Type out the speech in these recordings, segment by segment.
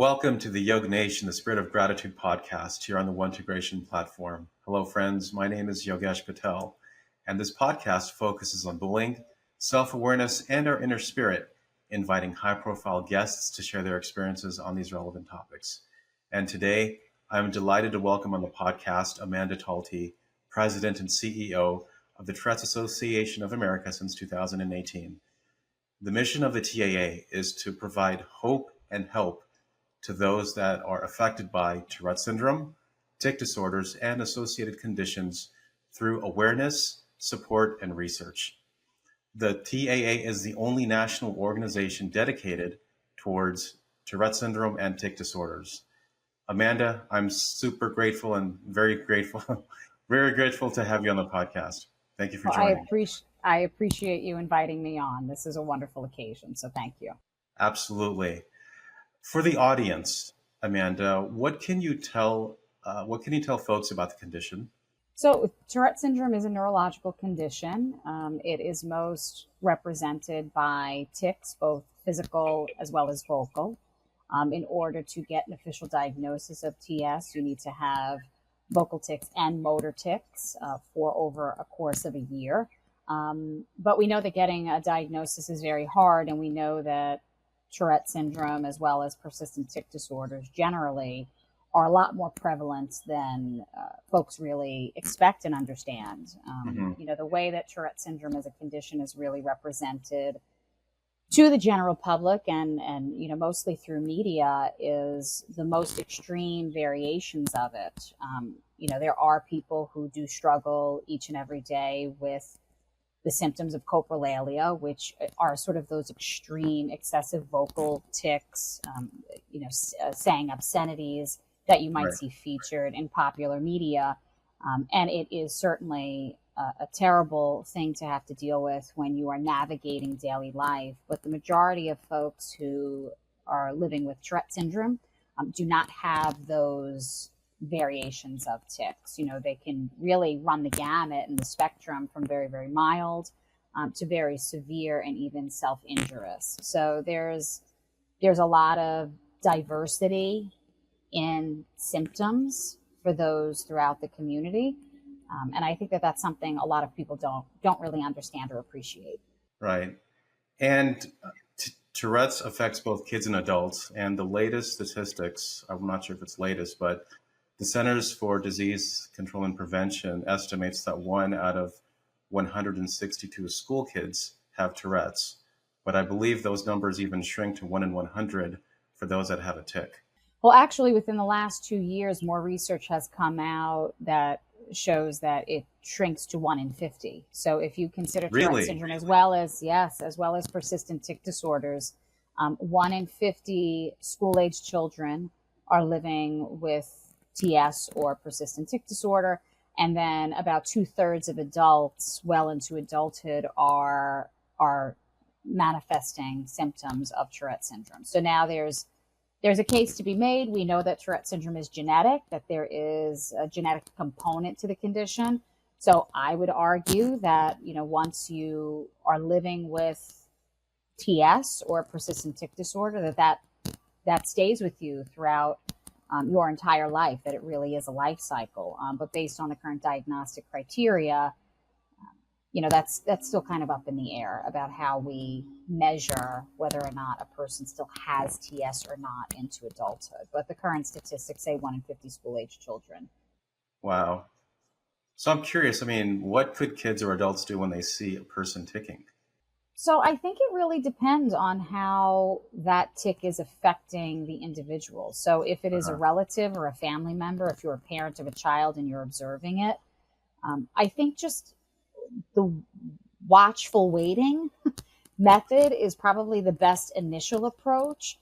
Welcome to the Yoga Nation, the Spirit of Gratitude podcast here on the One Integration platform. Hello, friends. My name is Yogesh Patel, and this podcast focuses on bullying, self-awareness, and our inner spirit, inviting high-profile guests to share their experiences on these relevant topics. And today, I'm delighted to welcome on the podcast Amanda Talty, President and CEO of the Tourette Association of America since 2018. The mission of the TAA is to provide hope and help to those that are affected by Tourette Syndrome, tic disorders, and associated conditions through awareness, support, and research. The TAA is the only national organization dedicated towards Tourette Syndrome and tic disorders. Amanda, I'm super grateful and very grateful, very grateful to have you on the podcast. Thank you for joining. I appreciate you inviting me on. This is a wonderful occasion, so thank you. Absolutely. For the audience, Amanda, what can you tell folks about the condition? So Tourette syndrome is a neurological condition. It is most represented by tics, both physical as well as vocal. In order to get an official diagnosis of TS, you need to have vocal tics and motor tics for over a course of a year. But we know that getting a diagnosis is very hard, and we know that Tourette syndrome, as well as persistent tic disorders generally, are a lot more prevalent than folks really expect and understand. The way that Tourette syndrome as a condition is really represented to the general public and mostly through media is the most extreme variations of it. There are people who do struggle each and every day with the symptoms of coprolalia, which are sort of those extreme excessive vocal tics, saying obscenities that you might see featured in popular media. And it is certainly a terrible thing to have to deal with when you are navigating daily life. But the majority of folks who are living with Tourette syndrome do not have those variations of tics. They can really run the gamut in the spectrum from very, very mild to very severe and even self-injurious. So there's a lot of diversity in symptoms for those throughout the community. And I think that that's something a lot of people don't really understand or appreciate. Right. And Tourette's affects both kids and adults. And the latest statistics, I'm not sure if it's latest, but the Centers for Disease Control and Prevention estimates that 1 out of 162 school kids have Tourette's. But I believe those numbers even shrink to 1 in 100 for those that have a tic. Well, actually, within the last 2 years, more research has come out that shows that it shrinks to 1 in 50. So if you consider Tourette syndrome as well as persistent tic disorders, 1 in 50 school-age children are living with TS or persistent tic disorder. And then about 2/3 of adults well into adulthood are manifesting symptoms of Tourette syndrome. So now there's a case to be made. We know that Tourette syndrome is genetic, that there is a genetic component to the condition. So I would argue that, once you are living with TS or persistent tic disorder, that stays with you throughout your entire life, that it really is a life cycle. But based on the current diagnostic criteria, that's still kind of up in the air about how we measure whether or not a person still has TS or not into adulthood. But the current statistics say 1 in 50 school-age children. Wow. So I'm curious, what could kids or adults do when they see a person ticking? So I think it really depends on how that tic is affecting the individual. So if it is a relative or a family member, if you're a parent of a child and you're observing it, I think just the watchful waiting method is probably the best initial approach.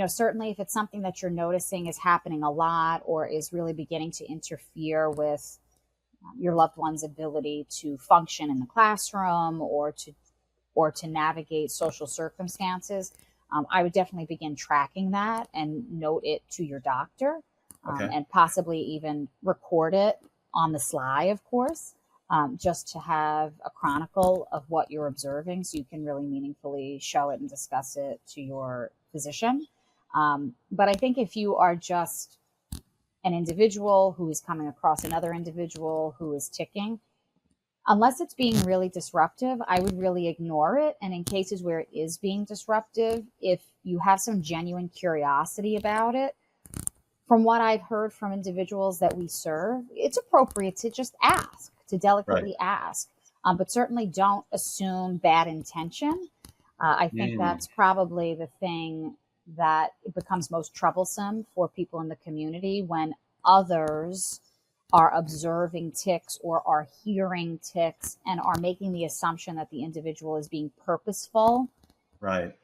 Certainly if it's something that you're noticing is happening a lot or is really beginning to interfere with your loved one's ability to function in the classroom or to navigate social circumstances, I would definitely begin tracking that and note it to your doctor, and possibly even record it on the sly, of course, just to have a chronicle of what you're observing so you can really meaningfully show it and discuss it to your physician. But I think if you are just an individual who is coming across another individual who is ticking, unless it's being really disruptive, I would really ignore it. And in cases where it is being disruptive, if you have some genuine curiosity about it, from what I've heard from individuals that we serve, it's appropriate to just ask, to delicately ask, but certainly don't assume bad intention. I think that's probably the thing that becomes most troublesome for people in the community when others are observing tics or are hearing tics and are making the assumption that the individual is being purposeful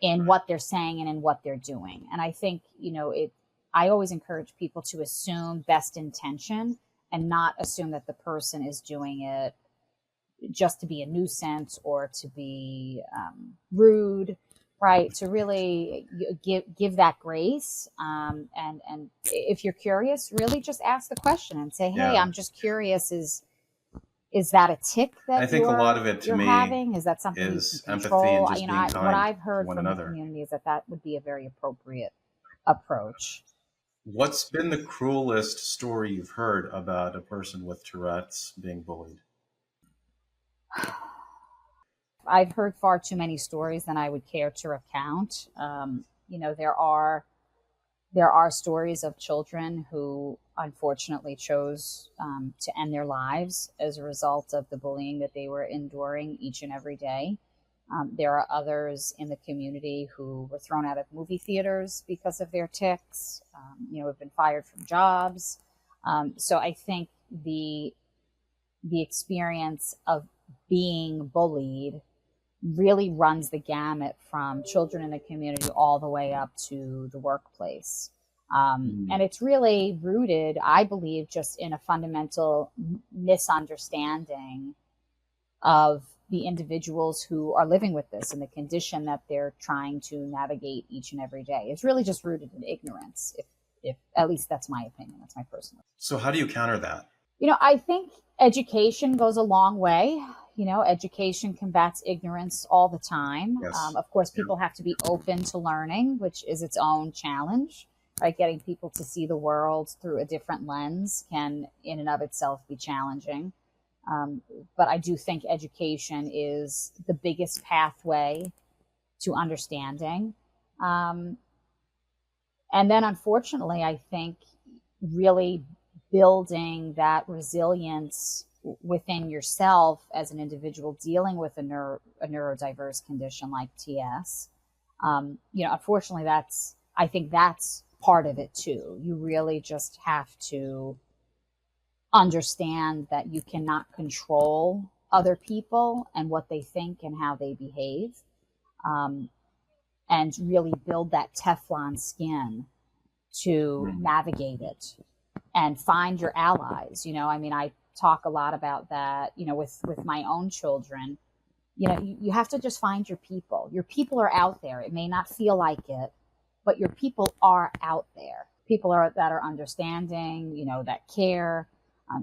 in what they're saying and in what they're doing. And I think, I always encourage people to assume best intention and not assume that the person is doing it just to be a nuisance or to be rude, right? To really give that grace. And if you're curious, really just ask the question and say, hey, I'm just curious, is that a tic that I think a lot of it to me having? Is that something is you can empathy control? and just being kind what I've heard to one from another. the community is that would be a very appropriate approach. What's been the cruelest story you've heard about a person with Tourette's being bullied? I've heard far too many stories than I would care to recount. There are stories of children who unfortunately chose to end their lives as a result of the bullying that they were enduring each and every day. There are others in the community who were thrown out of movie theaters because of their tics, have been fired from jobs. So I think the experience of being bullied really runs the gamut from children in the community all the way up to the workplace. And it's really rooted, I believe, just in a fundamental misunderstanding of the individuals who are living with this and the condition that they're trying to navigate each and every day. It's really just rooted in ignorance, if at least that's my opinion. That's my personal. So how do you counter that? I think education goes a long way. Education combats ignorance all the time. Yes. Of course, people have to be open to learning, which is its own challenge, right? Getting people to see the world through a different lens can, in and of itself, be challenging. But I do think education is the biggest pathway to understanding. And then, unfortunately, I think really building that resilience within yourself as an individual dealing with a neurodiverse condition like TS. Unfortunately, I think that's part of it too. You really just have to understand that you cannot control other people and what they think and how they behave, and really build that Teflon skin to navigate it and find your allies. I talk a lot about that, with my own children. You have to just find your people. Your people are out there. It may not feel like it, but your people are out there. People that are understanding, that care.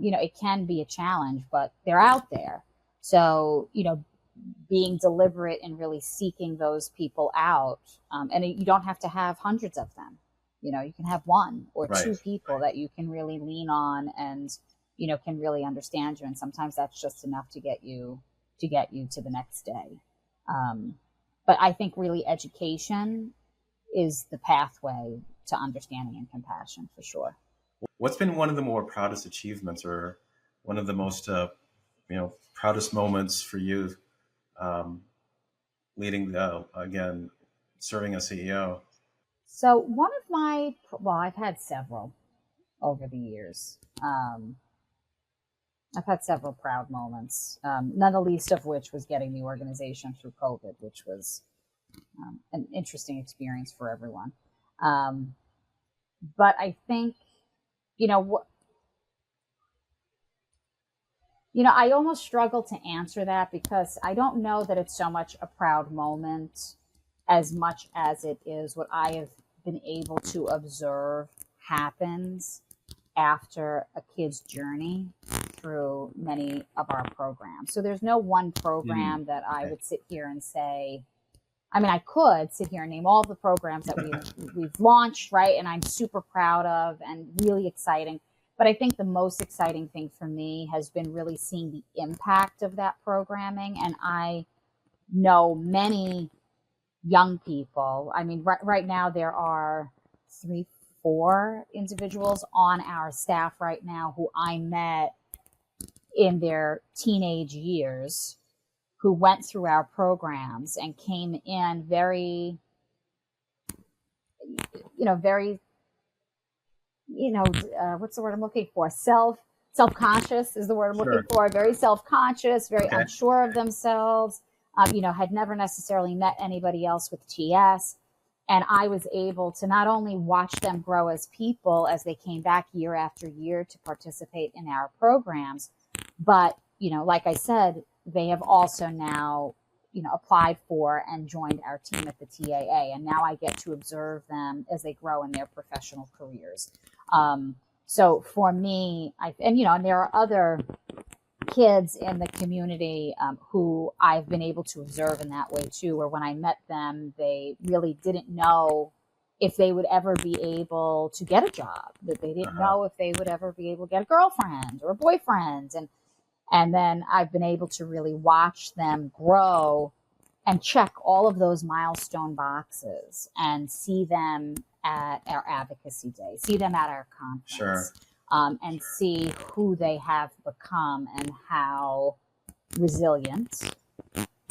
It can be a challenge, but they're out there. So, being deliberate and really seeking those people out. And you don't have to have hundreds of them. You can have one or two people that you can really lean on and, can really understand you. And sometimes that's just enough to get you to the next day. But I think really education is the pathway to understanding and compassion for sure. What's been one of the more proudest achievements or one of the most, proudest moments for you leading, serving as CEO? So I've had several over the years. I've had several proud moments, none the least of which was getting the organization through COVID, which was an interesting experience for everyone. But I think, I almost struggle to answer that because I don't know that it's so much a proud moment as much as it is what I have been able to observe happens after a kid's journey through many of our programs. So there's no one program that I would sit here and say I mean, I could sit here and name all the programs that we've launched, right? And I'm super proud of and really exciting. But I think the most exciting thing for me has been really seeing the impact of that programming. And I know many young people. I mean, right now there are 4 individuals on our staff right now who I met in their teenage years, who went through our programs and came in very, very, what's the word I'm looking for? Self-conscious is the word I'm looking for. Very self-conscious, very unsure of themselves. Had never necessarily met anybody else with TS. And I was able to not only watch them grow as people as they came back year after year to participate in our programs, but, like I said, they have also now, applied for and joined our team at the TAA. And now I get to observe them as they grow in their professional careers. So for me, and there are other kids in the community who I've been able to observe in that way too, where when I met them, they really didn't know if they would ever be able to get a job, that they didn't know if they would ever be able to get a girlfriend or a boyfriend. And then I've been able to really watch them grow and check all of those milestone boxes and see them at our advocacy day, see them at our conference, and see who they have become and how resilient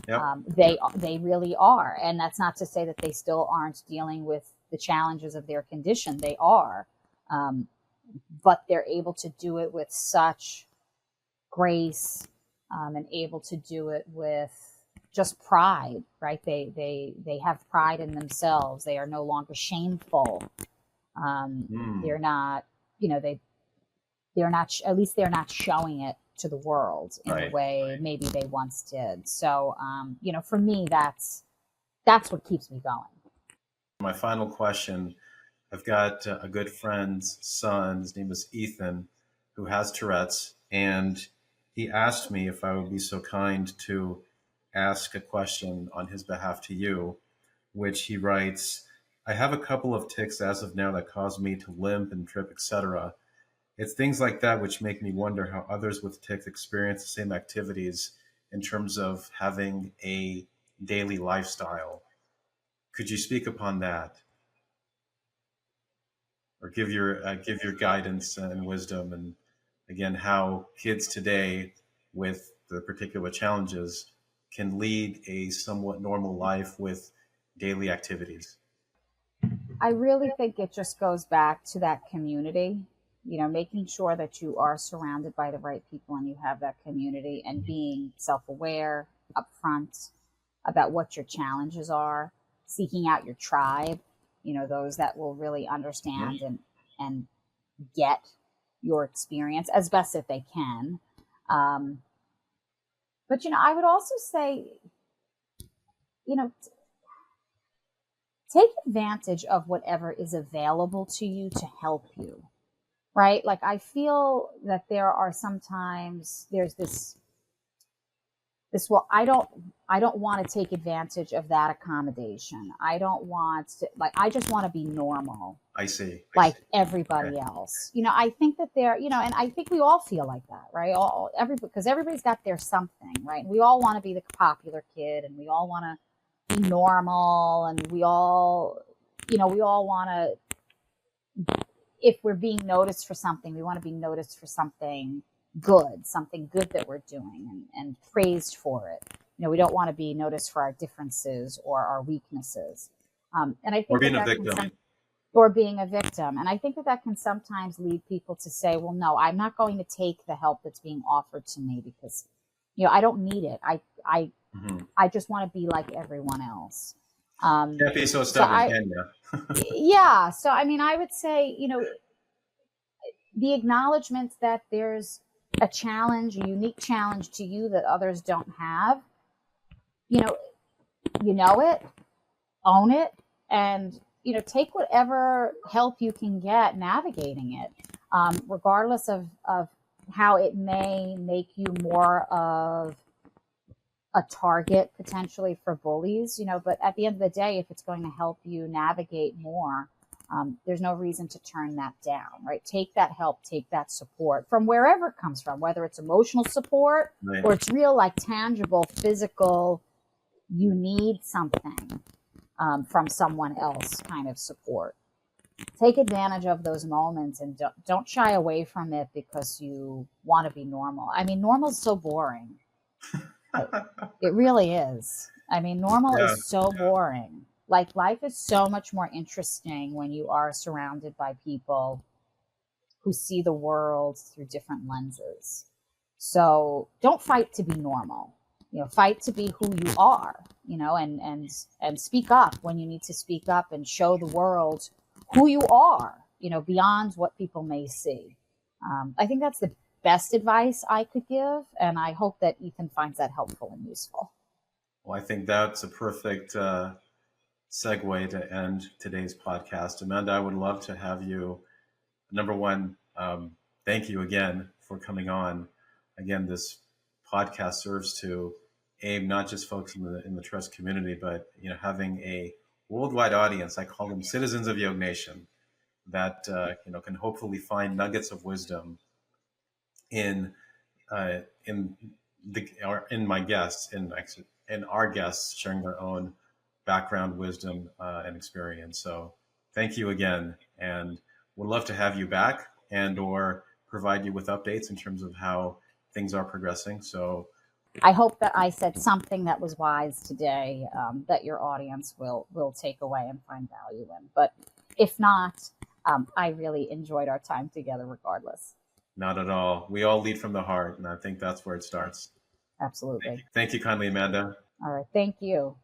they really are. And that's not to say that they still aren't dealing with the challenges of their condition. They are, but they're able to do it with such grace, and able to do it with just pride, right? They have pride in themselves. They are no longer shameful. They're not, they're not, at least they're not showing it to the world in the way maybe they once did. So, for me, that's what keeps me going. My final question, I've got a good friend's son, his name is Ethan, who has Tourette's, and he asked me if I would be so kind to ask a question on his behalf to you, which he writes, I have a couple of tics as of now that cause me to limp and trip, etc. It's things like that which make me wonder how others with tics experience the same activities in terms of having a daily lifestyle. Could you speak upon that? Or give your guidance and wisdom, and again, how kids today with the particular challenges can lead a somewhat normal life with daily activities. I really think it just goes back to that community, making sure that you are surrounded by the right people and you have that community, and being self-aware, upfront about what your challenges are, seeking out your tribe, those that will really understand and get your experience as best that they can. But, I would also say, take advantage of whatever is available to you to help you, right? Like, I feel that there are sometimes, there's this, well, I don't want to take advantage of that accommodation. I don't want to, I just want to be normal. I see. Everybody else. I think that and I think we all feel like that, right? Because everybody's got their something, right? We all want to be the popular kid, and we all want to be normal, and we all want to, if we're being noticed for something, we want to be noticed for something good that we're doing, and praised for it. We don't want to be noticed for our differences or our weaknesses. And I think being a victim. Or being a victim. And I think that can sometimes lead people to say, well, no, I'm not going to take the help that's being offered to me because, I don't need it. I just want to be like everyone else. Can't be so stubborn, can you? Yeah. So, I would say, the acknowledgement that there's a challenge, a unique challenge to you that others don't have, it, own it, and, take whatever help you can get navigating it, regardless of how it may make you more of a target potentially for bullies, but at the end of the day, if it's going to help you navigate more, there's no reason to turn that down, right? Take that help, take that support from wherever it comes from, whether it's emotional support Right. or it's real, like tangible, physical, you need something from someone else kind of support. Take advantage of those moments and don't shy away from it because you want to be normal. I mean, normal is so boring. It really is. I mean, normal Yeah. is so boring. Like, life is so much more interesting when you are surrounded by people who see the world through different lenses. So don't fight to be normal. Fight to be who you are, and speak up when you need to speak up and show the world who you are, beyond what people may see. I think that's the best advice I could give, and I hope that Ethan finds that helpful and useful. Well, I think that's a perfect segue to end today's podcast. Amanda, I would love to have you, number one, thank you again for coming on. Again, this podcast serves to aim not just folks in the trust community, but having a worldwide audience. I call them citizens of Yoga Nation that can hopefully find nuggets of wisdom in my guests, in our guests sharing their own background, wisdom, and experience. So thank you again, and we'd love to have you back and or provide you with updates in terms of how things are progressing. So I hope that I said something that was wise today, that your audience will take away and find value in. But if not, I really enjoyed our time together regardless. not at all. We all lead from the heart, and I think that's where it starts. Absolutely. Thank you kindly, Amanda. All right. Thank you.